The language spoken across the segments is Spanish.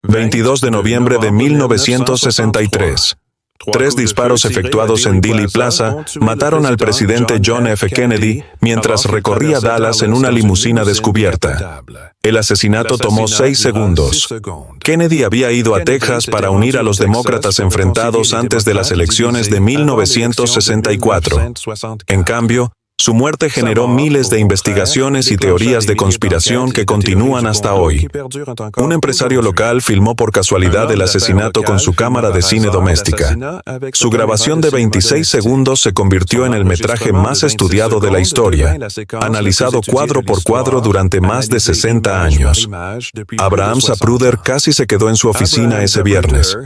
22 de noviembre de 1963. 3 disparos efectuados en Dealey Plaza mataron al presidente John F. Kennedy mientras recorría Dallas en una limusina descubierta. El asesinato tomó 6 segundos. Kennedy había ido a Texas para unir a los demócratas enfrentados antes de las elecciones de 1964. En cambio, su muerte generó miles de investigaciones y teorías de conspiración que continúan hasta hoy. Un empresario local filmó por casualidad el asesinato con su cámara de cine doméstica. Su grabación de 26 segundos se convirtió en el metraje más estudiado de la historia, analizado cuadro por cuadro durante más de 60 años. Abraham Zapruder casi se quedó en su oficina ese viernes.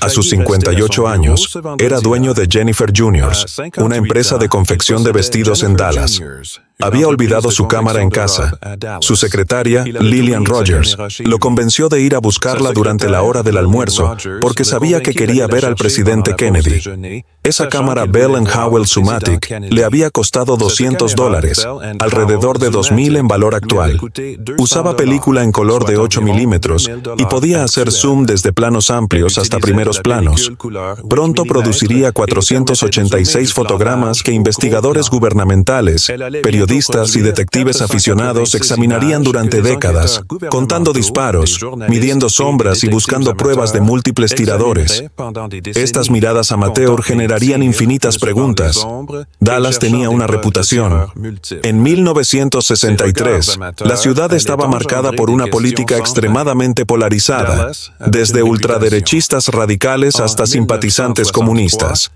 A sus 58 años, era dueño de Jennifer Juniors, una empresa de confección de vestidos en Dallas. Había olvidado su cámara en casa. Su secretaria, Lillian Rogers, lo convenció de ir a buscarla durante la hora del almuerzo porque sabía que quería ver al presidente Kennedy. Esa cámara Bell & Howell Sumatic le había costado $200, alrededor de $2,000 en valor actual. Usaba película en color de 8 milímetros y podía hacer zoom desde planos amplios hasta primeros planos. Pronto produciría 486 fotogramas que investigadores gubernamentales, periodistas y detectives aficionados examinarían durante décadas, contando disparos, midiendo sombras y buscando pruebas de múltiples tiradores. Estas miradas amateur generarían infinitas preguntas. Dallas tenía una reputación. En 1963, la ciudad estaba marcada por una política extremadamente polarizada, desde ultraderechistas radicales hasta simpatizantes comunistas.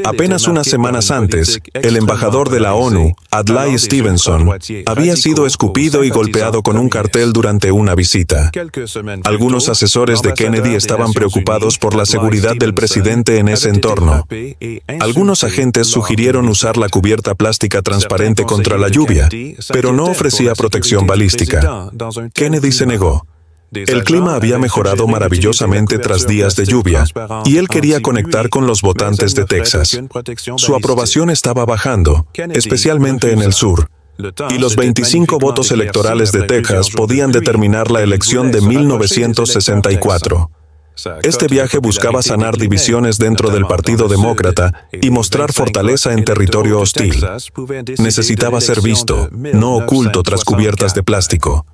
Apenas unas semanas antes, el embajador de la ONU, Adlai Stevenson, había sido escupido y golpeado con un cartel durante una visita. Algunos asesores de Kennedy estaban preocupados por la seguridad del presidente en ese entorno. Algunos agentes sugirieron usar la cubierta plástica transparente contra la lluvia, pero no ofrecía protección balística. Kennedy se negó. El clima había mejorado maravillosamente tras días de lluvia, y él quería conectar con los votantes de Texas. Su aprobación estaba bajando, especialmente en el sur, y los 25 votos electorales de Texas podían determinar la elección de 1964. Este viaje buscaba sanar divisiones dentro del Partido Demócrata y mostrar fortaleza en territorio hostil. Necesitaba ser visto, no oculto tras cubiertas de plástico.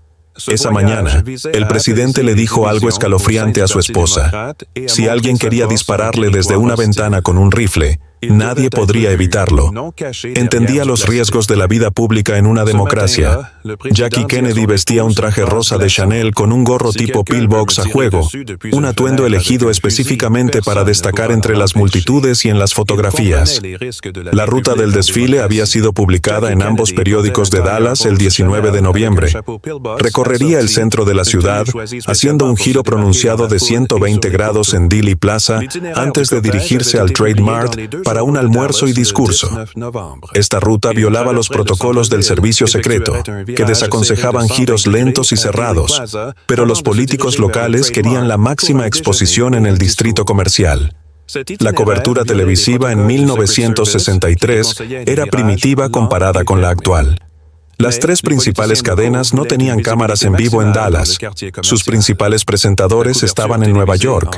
Esa mañana, el presidente le dijo algo escalofriante a su esposa. Si alguien quería dispararle desde una ventana con un rifle, nadie podría evitarlo. Entendía los riesgos de la vida pública en una democracia. Jackie Kennedy vestía un traje rosa de Chanel con un gorro tipo pillbox a juego, un atuendo elegido específicamente para destacar entre las multitudes y en las fotografías. La ruta del desfile había sido publicada en ambos periódicos de Dallas el 19 de noviembre. Recorrería el centro de la ciudad, haciendo un giro pronunciado de 120 grados en Dealey Plaza antes de dirigirse al Trade Mart para un almuerzo y discurso. Esta ruta violaba los protocolos del servicio secreto, que desaconsejaban giros lentos y cerrados, pero los políticos locales querían la máxima exposición en el distrito comercial. La cobertura televisiva en 1963 era primitiva comparada con la actual. Las 3 principales cadenas no tenían cámaras en vivo en Dallas. Sus principales presentadores estaban en Nueva York.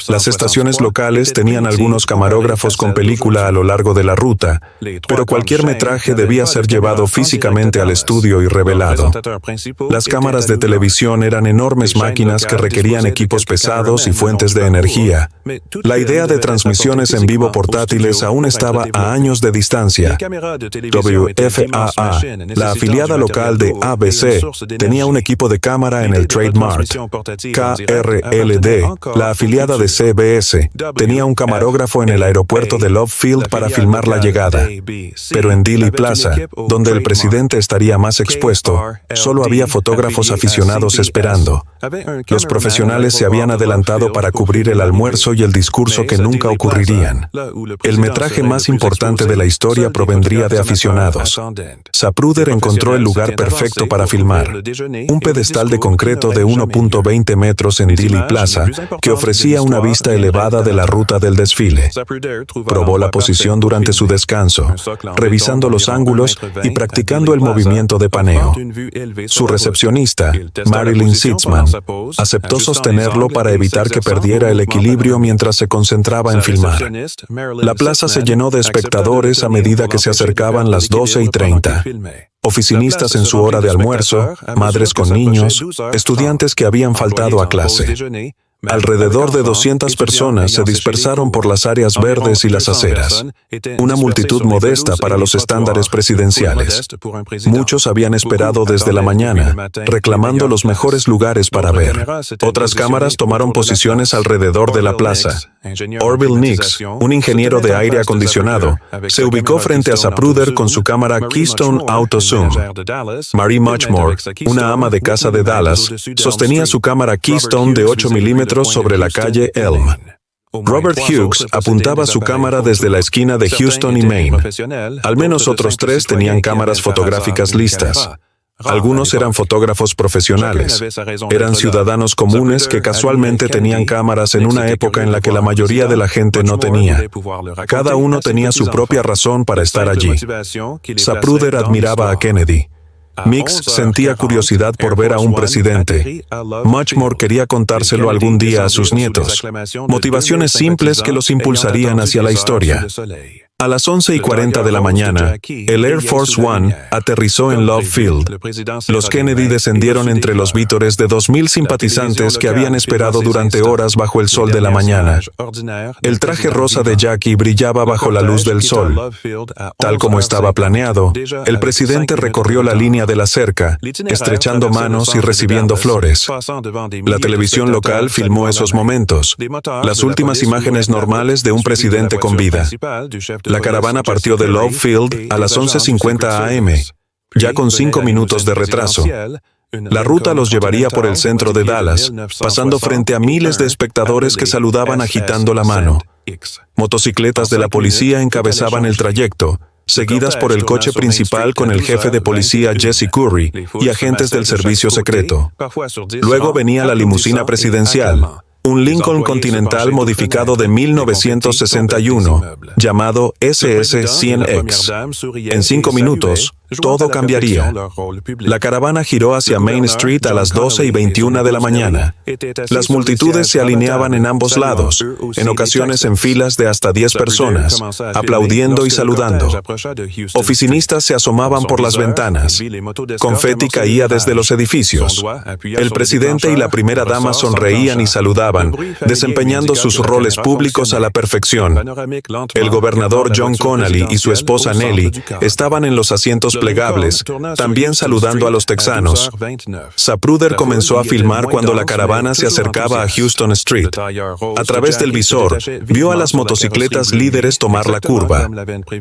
Las estaciones locales tenían algunos camarógrafos con película a lo largo de la ruta, pero cualquier metraje debía ser llevado físicamente al estudio y revelado. Las cámaras de televisión eran enormes máquinas que requerían equipos pesados y fuentes de energía. La idea de transmisiones en vivo portátiles aún estaba a años de distancia. WFAA, la afiliada local de ABC, tenía un equipo de cámara en el Trade Mart. KRLD, la afiliada de CBS, tenía un camarógrafo en el aeropuerto de Love Field para filmar la llegada. Pero en Dealey Plaza, donde el presidente estaría más expuesto, solo había fotógrafos aficionados esperando. Los profesionales se habían adelantado para cubrir el almuerzo y el discurso que nunca ocurrirían. El metraje más importante de la historia provendría de aficionados. Zapruder encontró encontró el lugar perfecto para filmar. Un pedestal de concreto de 1.20 metros en Dealey Plaza, que ofrecía una vista elevada de la ruta del desfile. Probó la posición durante su descanso, revisando los ángulos y practicando el movimiento de paneo. Su recepcionista, Marilyn Sitzman, aceptó sostenerlo para evitar que perdiera el equilibrio mientras se concentraba en filmar. La plaza se llenó de espectadores a medida que se acercaban las 12:30. Oficinistas en su hora de almuerzo, madres con niños, estudiantes que habían faltado a clase. Alrededor de 200 personas se dispersaron por las áreas verdes y las aceras. Una multitud modesta para los estándares presidenciales. Muchos habían esperado desde la mañana, reclamando los mejores lugares para ver. Otras cámaras tomaron posiciones alrededor de la plaza. Orville Nix, un ingeniero de aire acondicionado, se ubicó frente a Zapruder con su cámara Keystone Auto Zoom. Marie Muchmore, una ama de casa de Dallas, sostenía su cámara Keystone de 8 milímetros sobre la calle Elm. Robert Hughes apuntaba su cámara desde la esquina de Houston y Main. Al menos otros 3 tenían cámaras fotográficas listas. Algunos eran fotógrafos profesionales. Eran ciudadanos comunes que casualmente tenían cámaras en una época en la que la mayoría de la gente no tenía. Cada uno tenía su propia razón para estar allí. Zapruder admiraba a Kennedy. Mix sentía curiosidad por ver a un presidente. Muchmore quería contárselo algún día a sus nietos. Motivaciones simples que los impulsarían hacia la historia. A las 11:40 de la mañana, el Air Force One aterrizó en Love Field. Los Kennedy descendieron entre los vítores de 2,000 simpatizantes que habían esperado durante horas bajo el sol de la mañana. El traje rosa de Jackie brillaba bajo la luz del sol. Tal como estaba planeado, el presidente recorrió la línea de la cerca, estrechando manos y recibiendo flores. La televisión local filmó esos momentos, las últimas imágenes normales de un presidente con vida. La caravana partió de Love Field a las 11:50 a.m., ya con 5 minutos de retraso. La ruta los llevaría por el centro de Dallas, pasando frente a miles de espectadores que saludaban agitando la mano. Motocicletas de la policía encabezaban el trayecto, seguidas por el coche principal con el jefe de policía Jesse Curry y agentes del servicio secreto. Luego venía la limusina presidencial, un Lincoln Continental modificado de 1961, llamado SS-100X. En 5 minutos, todo cambiaría. La caravana giró hacia Main Street a las 12:21 de la mañana. Las multitudes se alineaban en ambos lados, en ocasiones en filas de hasta 10 personas, aplaudiendo y saludando. Oficinistas se asomaban por las ventanas. Confeti caía desde los edificios. El presidente y la primera dama sonreían y saludaban, desempeñando sus roles públicos a la perfección. El gobernador John Connally y su esposa Nellie estaban en los asientos plegables, también saludando a los texanos. Zapruder comenzó a filmar cuando la caravana se acercaba a Houston Street. A través del visor, vio a las motocicletas líderes tomar la curva.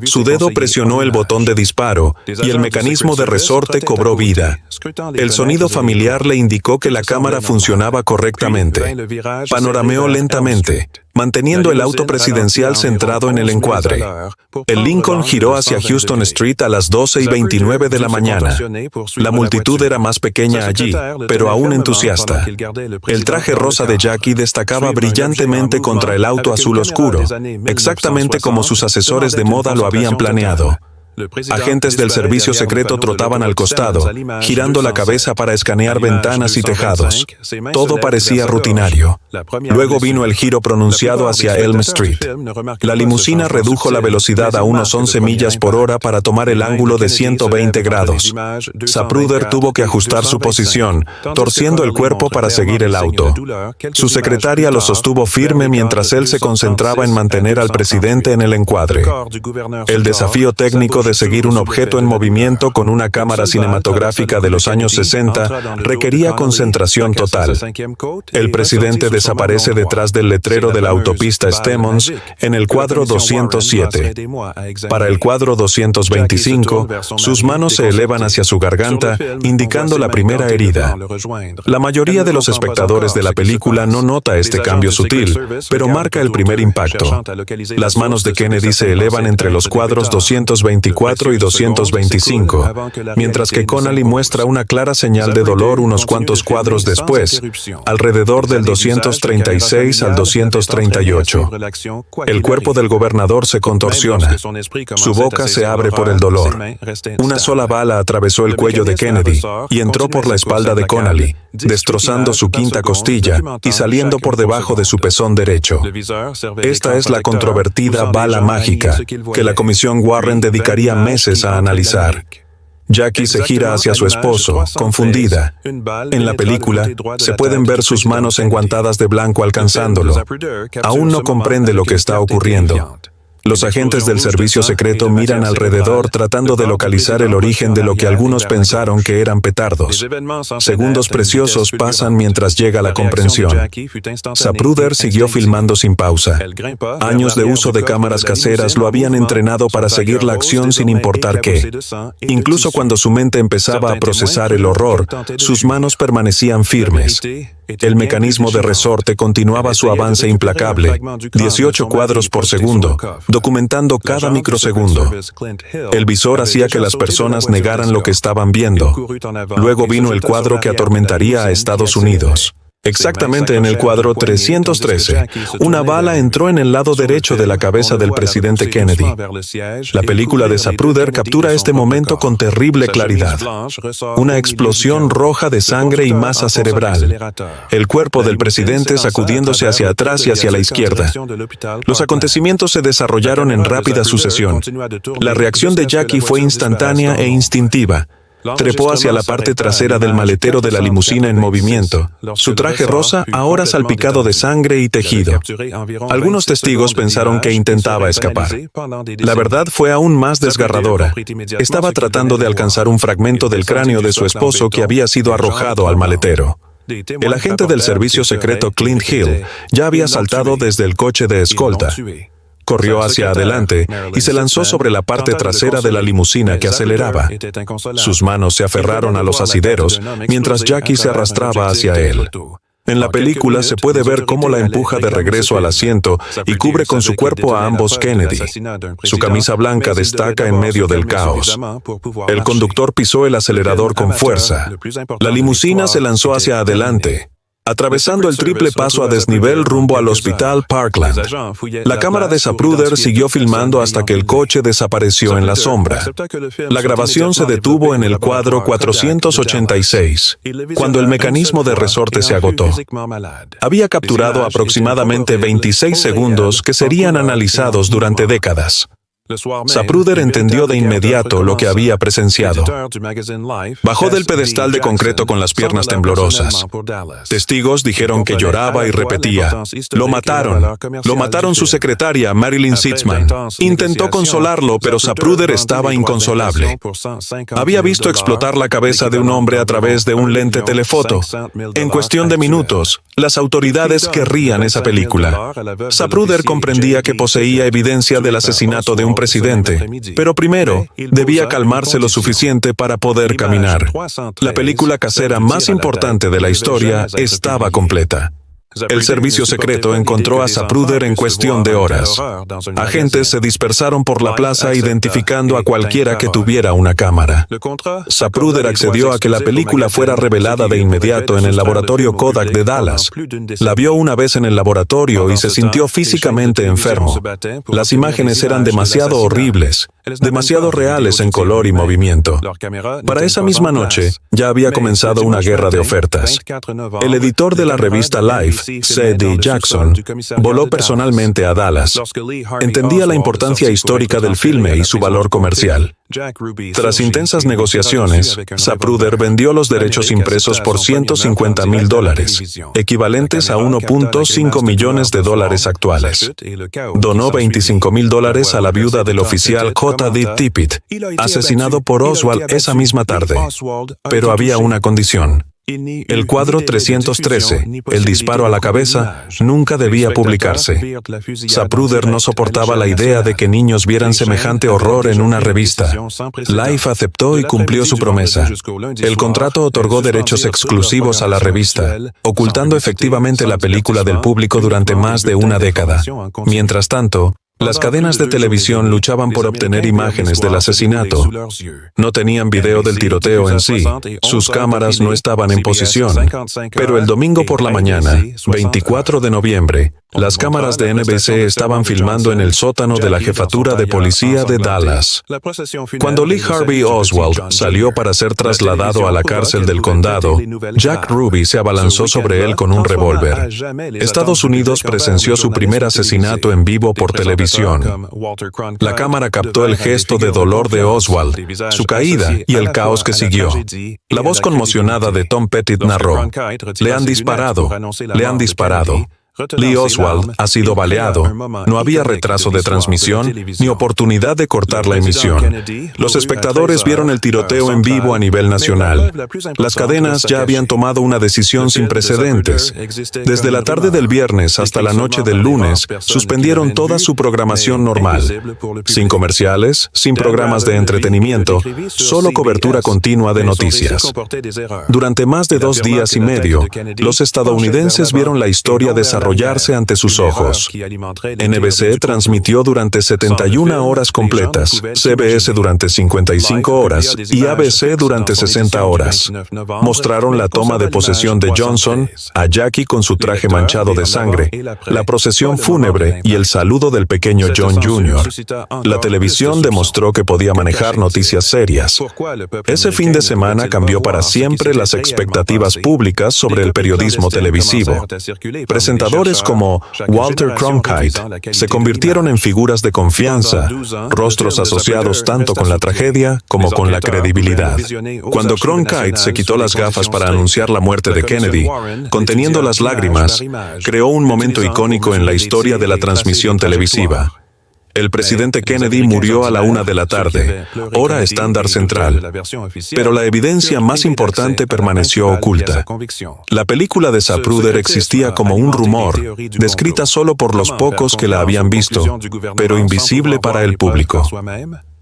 Su dedo presionó el botón de disparo y el mecanismo de resorte cobró vida. El sonido familiar le indicó que la cámara funcionaba correctamente. Panorameó lentamente, manteniendo el auto presidencial centrado en el encuadre. El Lincoln giró hacia Houston Street a las 12:29 de la mañana. La multitud era más pequeña allí, pero aún entusiasta. El traje rosa de Jackie destacaba brillantemente contra el auto azul oscuro, exactamente como sus asesores de moda lo habían planeado. Agentes del servicio secreto trotaban al costado, girando la cabeza para escanear ventanas y tejados. Todo parecía rutinario. Luego vino el giro pronunciado hacia Elm Street. La limusina redujo la velocidad a unos 11 millas por hora para tomar el ángulo de 120 grados. Zapruder tuvo que ajustar su posición, torciendo el cuerpo para seguir el auto. Su secretaria lo sostuvo firme mientras él se concentraba en mantener al presidente en el encuadre. El desafío técnico de seguir un objeto en movimiento con una cámara cinematográfica de los años 60 requería concentración total. El presidente desaparece detrás del letrero de la autopista Stemmons en el cuadro 207. Para el cuadro 225, sus manos se elevan hacia su garganta, indicando la primera herida. La mayoría de los espectadores de la película no nota este cambio sutil, pero marca el primer impacto. Las manos de Kennedy se elevan entre los cuadros 224 224 y 225, mientras que Connally muestra una clara señal de dolor unos cuantos cuadros después, alrededor del 236 al 238. El cuerpo del gobernador se contorsiona. Su boca se abre por el dolor. Una sola bala atravesó el cuello de Kennedy y entró por la espalda de Connally, destrozando su quinta costilla y saliendo por debajo de su pezón derecho. Esta es la controvertida bala mágica, que la Comisión Warren dedicaría meses a analizar. Jackie se gira hacia su esposo, confundida. En la película, se pueden ver sus manos enguantadas de blanco alcanzándolo. Aún no comprende lo que está ocurriendo. Los agentes del servicio secreto miran alrededor tratando de localizar el origen de lo que algunos pensaron que eran petardos. Segundos preciosos pasan mientras llega la comprensión. Zapruder siguió filmando sin pausa. Años de uso de cámaras caseras lo habían entrenado para seguir la acción sin importar qué. Incluso cuando su mente empezaba a procesar el horror, sus manos permanecían firmes. El mecanismo de resorte continuaba su avance implacable, 18 cuadros por segundo, documentando cada microsegundo. El visor hacía que las personas negaran lo que estaban viendo. Luego vino el cuadro que atormentaría a Estados Unidos. Exactamente en el cuadro 313, una bala entró en el lado derecho de la cabeza del presidente Kennedy. La película de Zapruder captura este momento con terrible claridad. Una explosión roja de sangre y masa cerebral. El cuerpo del presidente sacudiéndose hacia atrás y hacia la izquierda. Los acontecimientos se desarrollaron en rápida sucesión. La reacción de Jackie fue instantánea e instintiva. Trepó hacia la parte trasera del maletero de la limusina en movimiento, su traje rosa ahora salpicado de sangre y tejido. Algunos testigos pensaron que intentaba escapar. La verdad fue aún más desgarradora. Estaba tratando de alcanzar un fragmento del cráneo de su esposo que había sido arrojado al maletero. El agente del servicio secreto Clint Hill ya había saltado desde el coche de escolta. Corrió hacia adelante y se lanzó sobre la parte trasera de la limusina que aceleraba. Sus manos se aferraron a los asideros mientras Jackie se arrastraba hacia él. En la película se puede ver cómo la empuja de regreso al asiento y cubre con su cuerpo a ambos Kennedy. Su camisa blanca destaca en medio del caos. El conductor pisó el acelerador con fuerza. La limusina se lanzó hacia adelante, atravesando el triple paso a desnivel rumbo al Hospital Parkland. La cámara de Zapruder siguió filmando hasta que el coche desapareció en la sombra. La grabación se detuvo en el cuadro 486, cuando el mecanismo de resorte se agotó. Había capturado aproximadamente 26 segundos que serían analizados durante décadas. Zapruder entendió de inmediato lo que había presenciado. Bajó del pedestal de concreto con las piernas temblorosas. Testigos dijeron que lloraba y repetía: "Lo mataron. Lo mataron su secretaria, Marilyn Sitzman". Intentó consolarlo, pero Zapruder estaba inconsolable. Había visto explotar la cabeza de un hombre a través de un lente telefoto. En cuestión de minutos, las autoridades querrían esa película. Zapruder comprendía que poseía evidencia del asesinato de un presidente, pero primero debía calmarse lo suficiente para poder caminar. La película casera más importante de la historia estaba completa. El servicio secreto encontró a Zapruder en cuestión de horas. Agentes se dispersaron por la plaza identificando a cualquiera que tuviera una cámara. Zapruder accedió a que la película fuera revelada de inmediato en el laboratorio Kodak de Dallas. La vio una vez en el laboratorio y se sintió físicamente enfermo. Las imágenes eran demasiado horribles, demasiado reales en color y movimiento. Para esa misma noche, ya había comenzado una guerra de ofertas. El editor de la revista Life, C.D. Jackson, voló personalmente a Dallas. Entendía la importancia histórica del filme y su valor comercial. Tras intensas negociaciones, Zapruder vendió los derechos impresos por $150,000, equivalentes a $1.5 millones actuales. Donó $25,000 a la viuda del oficial J.D. Tippit, asesinado por Oswald esa misma tarde. Pero había una condición. El cuadro 313, el disparo a la cabeza, nunca debía publicarse. Zapruder no soportaba la idea de que niños vieran semejante horror en una revista. Life aceptó y cumplió su promesa. El contrato otorgó derechos exclusivos a la revista, ocultando efectivamente la película del público durante más de una década. Mientras tanto, Las cadenas de televisión luchaban por obtener imágenes del asesinato. No tenían video del tiroteo en sí. Sus cámaras no estaban en posición. Pero el domingo por la mañana, 24 de noviembre, las cámaras de NBC estaban filmando en el sótano de la jefatura de policía de Dallas. Cuando Lee Harvey Oswald salió para ser trasladado a la cárcel del condado, Jack Ruby se abalanzó sobre él con un revólver. Estados Unidos presenció su primer asesinato en vivo por televisión. La cámara captó el gesto de dolor de Oswald, su caída y el caos que siguió. La voz conmocionada de Tom Pettit narró: "Le han disparado, le han disparado. Lee Oswald ha sido baleado. No había retraso de transmisión ni oportunidad de cortar la emisión. Los espectadores vieron el tiroteo en vivo a nivel nacional. Las cadenas ya habían tomado una decisión sin precedentes. Desde la tarde del viernes hasta la noche del lunes, suspendieron toda su programación normal. Sin comerciales, sin programas de entretenimiento, solo cobertura continua de noticias. Durante más de 2 días y medio, los estadounidenses vieron la historia desarrollarse ante sus ojos. NBC transmitió durante 71 horas completas, CBS durante 55 horas y ABC durante 60 horas. Mostraron la toma de posesión de Johnson, a Jackie con su traje manchado de sangre, la procesión fúnebre y el saludo del pequeño John Jr. La televisión demostró que podía manejar noticias serias. Ese fin de semana cambió para siempre las expectativas públicas sobre el periodismo televisivo. Presentadores como Walter Cronkite se convirtieron en figuras de confianza, rostros asociados tanto con la tragedia como con la credibilidad. Cuando Cronkite se quitó las gafas para anunciar la muerte de Kennedy, conteniendo las lágrimas, creó un momento icónico en la historia de la transmisión televisiva. El presidente Kennedy murió a la 1 de la tarde, hora estándar central, pero la evidencia más importante permaneció oculta. La película de Zapruder existía como un rumor, descrita solo por los pocos que la habían visto, pero invisible para el público.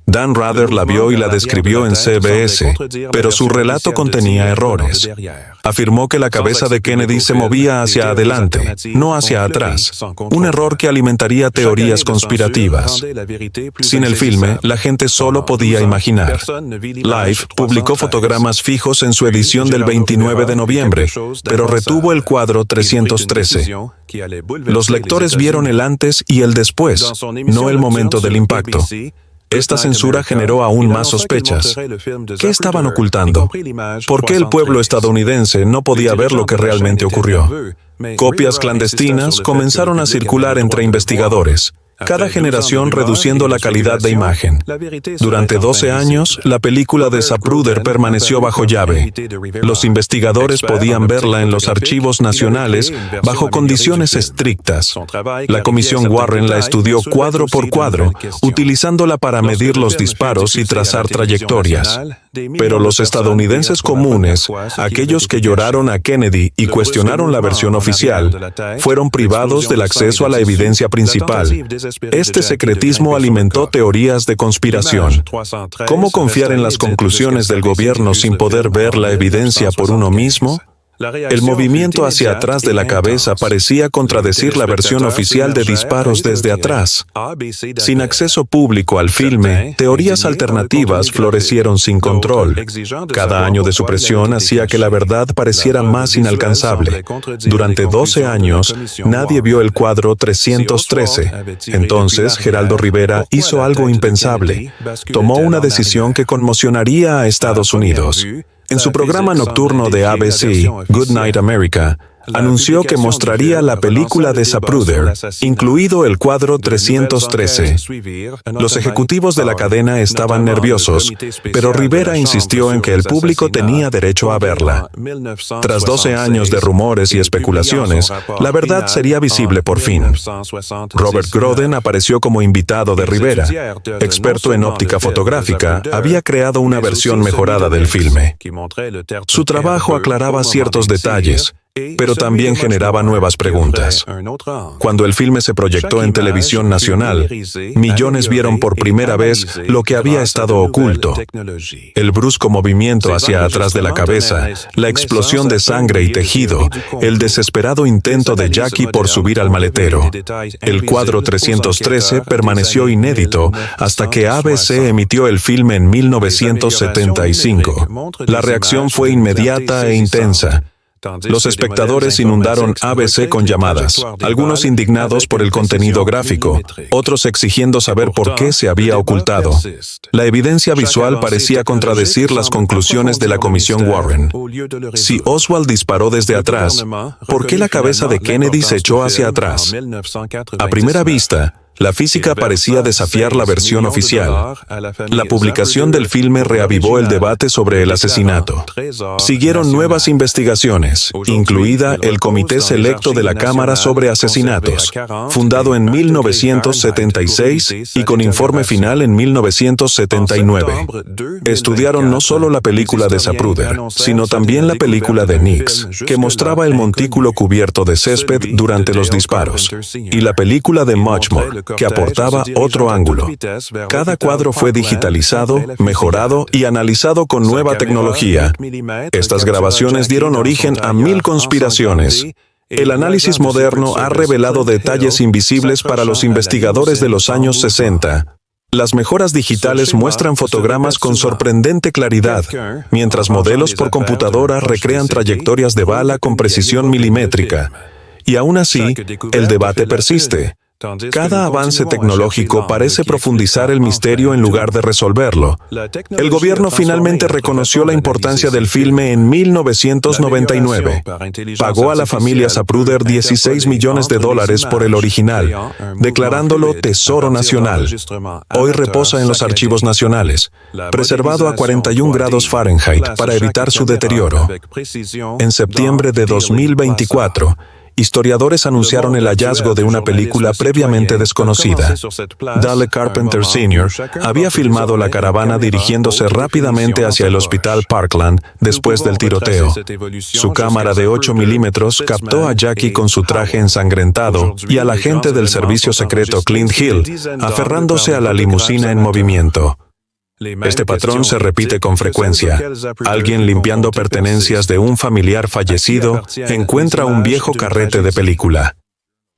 Dan Rather la vio y la describió en CBS, pero su relato contenía errores. Afirmó que la cabeza de Kennedy se movía hacia adelante, no hacia atrás, un error que alimentaría teorías conspirativas. Sin el filme, la gente solo podía imaginar. Life publicó fotogramas fijos en su edición del 29 de noviembre, pero retuvo el cuadro 313. Los lectores vieron el antes y el después, no el momento del impacto. Esta censura generó aún más sospechas. ¿Qué estaban ocultando? ¿Por qué el pueblo estadounidense no podía ver lo que realmente ocurrió? Copias clandestinas comenzaron a circular entre investigadores, cada generación reduciendo la calidad de imagen. Durante 12 años, la película de Zapruder permaneció bajo llave. Los investigadores podían verla en los archivos nacionales bajo condiciones estrictas. La Comisión Warren la estudió cuadro por cuadro, utilizándola para medir los disparos y trazar trayectorias. Pero los estadounidenses comunes, aquellos que lloraron a Kennedy y cuestionaron la versión oficial, fueron privados del acceso a la evidencia principal. Este secretismo alimentó teorías de conspiración. ¿Cómo confiar en las conclusiones del gobierno sin poder ver la evidencia por uno mismo? El movimiento hacia atrás de la cabeza parecía contradecir la versión oficial de disparos desde atrás. Sin acceso público al filme, teorías alternativas florecieron sin control. Cada año de supresión hacía que la verdad pareciera más inalcanzable. Durante 12 años, nadie vio el cuadro 313. Entonces, Geraldo Rivera hizo algo impensable. Tomó una decisión que conmocionaría a Estados Unidos. En su programa nocturno de ABC, Good Night America, anunció que mostraría la película de Zapruder, incluido el cuadro 313. Los ejecutivos de la cadena estaban nerviosos, pero Rivera insistió en que el público tenía derecho a verla. Tras 12 años de rumores y especulaciones, la verdad sería visible por fin. Robert Groden apareció como invitado de Rivera. Experto en óptica fotográfica, había creado una versión mejorada del filme. Su trabajo aclaraba ciertos detalles, pero también generaba nuevas preguntas. Cuando el filme se proyectó en televisión nacional, millones vieron por primera vez lo que había estado oculto: el brusco movimiento hacia atrás de la cabeza, la explosión de sangre y tejido, el desesperado intento de Jackie por subir al maletero. El cuadro 313 permaneció inédito hasta que ABC emitió el filme en 1975. La reacción fue inmediata e intensa. Los espectadores inundaron ABC con llamadas, algunos indignados por el contenido gráfico, otros exigiendo saber por qué se había ocultado. La evidencia visual parecía contradecir las conclusiones de la Comisión Warren. Si Oswald disparó desde atrás, ¿por qué la cabeza de Kennedy se echó hacia atrás? A primera vista, la física parecía desafiar la versión oficial. La publicación del filme reavivó el debate sobre el asesinato. Siguieron nuevas investigaciones, incluida el Comité Selecto de la Cámara sobre Asesinatos, fundado en 1976 y con informe final en 1979. Estudiaron no solo la película de Zapruder, sino también la película de Nix, que mostraba el montículo cubierto de césped durante los disparos, y la película de Muchmore, que aportaba otro ángulo. Cada cuadro fue digitalizado, mejorado y analizado con nueva tecnología. Estas grabaciones dieron origen a 1000 conspiraciones. El análisis moderno ha revelado detalles invisibles para los investigadores de los años 60. Las mejoras digitales muestran fotogramas con sorprendente claridad, mientras modelos por computadora recrean trayectorias de bala con precisión milimétrica. Y aún así, el debate persiste. Cada avance tecnológico parece profundizar el misterio en lugar de resolverlo. El gobierno finalmente reconoció la importancia del filme en 1999. Pagó a la familia Zapruder $16 millones por el original, declarándolo Tesoro Nacional. Hoy reposa en los archivos nacionales, preservado a 41 grados Fahrenheit para evitar su deterioro. En septiembre de 2024, historiadores anunciaron el hallazgo de una película previamente desconocida. Dale Carpenter Sr. había filmado la caravana dirigiéndose rápidamente hacia el Hospital Parkland después del tiroteo. Su cámara de 8 milímetros captó a Jackie con su traje ensangrentado y al agente del servicio secreto Clint Hill aferrándose a la limusina en movimiento. Este patrón se repite con frecuencia. Alguien limpiando pertenencias de un familiar fallecido encuentra un viejo carrete de película.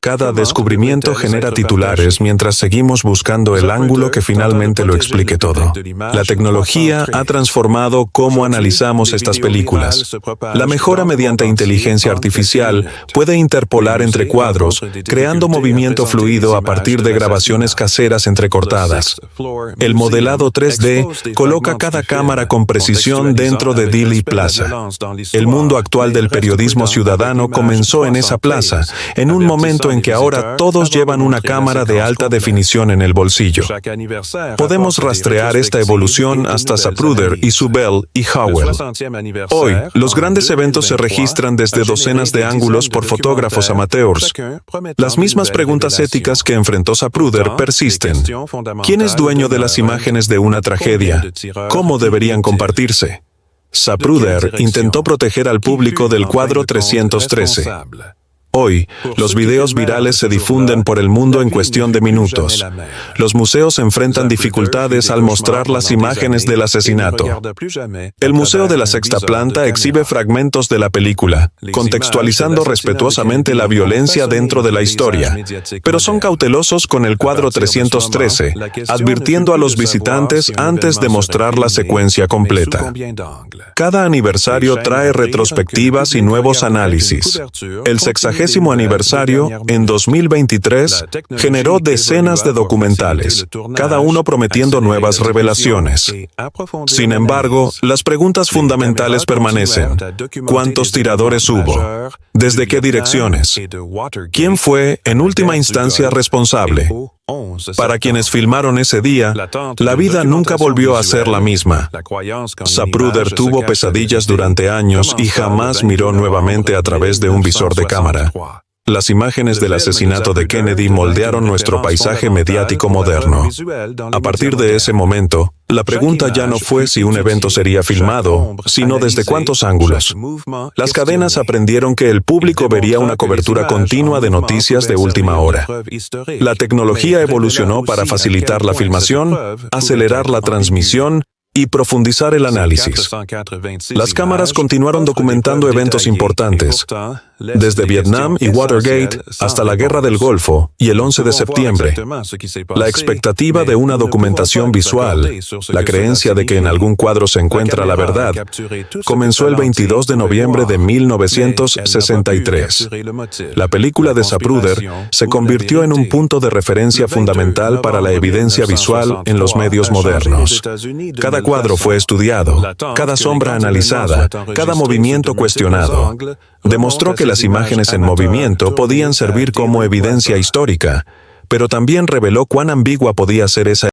Cada descubrimiento genera titulares mientras seguimos buscando el ángulo que finalmente lo explique todo. La tecnología ha transformado cómo analizamos estas películas. La mejora mediante inteligencia artificial puede interpolar entre cuadros, creando movimiento fluido a partir de grabaciones caseras entrecortadas. El modelado 3D coloca cada cámara con precisión dentro de Dealey Plaza. El mundo actual del periodismo ciudadano comenzó en esa plaza, en un momento en que ahora todos llevan una cámara de alta definición en el bolsillo. Podemos rastrear esta evolución hasta Zapruder y Subel y Howell. Hoy, los grandes eventos se registran desde docenas de ángulos por fotógrafos amateurs. Las mismas preguntas éticas que enfrentó Zapruder persisten. ¿Quién es dueño de las imágenes de una tragedia? ¿Cómo deberían compartirse? Zapruder intentó proteger al público del cuadro 313. Hoy, los videos virales se difunden por el mundo en cuestión de minutos. Los museos enfrentan dificultades al mostrar las imágenes del asesinato. El Museo de la Sexta Planta exhibe fragmentos de la película, contextualizando respetuosamente la violencia dentro de la historia, pero son cautelosos con el cuadro 313, advirtiendo a los visitantes antes de mostrar la secuencia completa. Cada aniversario trae retrospectivas y nuevos análisis. El 60º aniversario, en 2023, generó decenas de documentales, cada uno prometiendo nuevas revelaciones. Sin embargo, las preguntas fundamentales permanecen. ¿Cuántos tiradores hubo? ¿Desde qué direcciones? ¿Quién fue, en última instancia, responsable? Para quienes filmaron ese día, la vida nunca volvió a ser la misma. Zapruder tuvo pesadillas durante años y jamás miró nuevamente a través de un visor de cámara. Las imágenes del asesinato de Kennedy moldearon nuestro paisaje mediático moderno. A partir de ese momento, la pregunta ya no fue si un evento sería filmado, sino desde cuántos ángulos. Las cadenas aprendieron que el público vería una cobertura continua de noticias de última hora. La tecnología evolucionó para facilitar la filmación, acelerar la transmisión y profundizar el análisis. Las cámaras continuaron documentando eventos importantes, desde Vietnam y Watergate hasta la Guerra del Golfo y el 11 de septiembre. La expectativa de una documentación visual, la creencia de que en algún cuadro se encuentra la verdad, comenzó el 22 de noviembre de 1963. La película de Zapruder se convirtió en un punto de referencia fundamental para la evidencia visual en los medios modernos. Cada cuadro fue estudiado, cada sombra analizada, cada movimiento cuestionado. Demostró que las imágenes en movimiento podían servir como evidencia histórica, pero también reveló cuán ambigua podía ser esa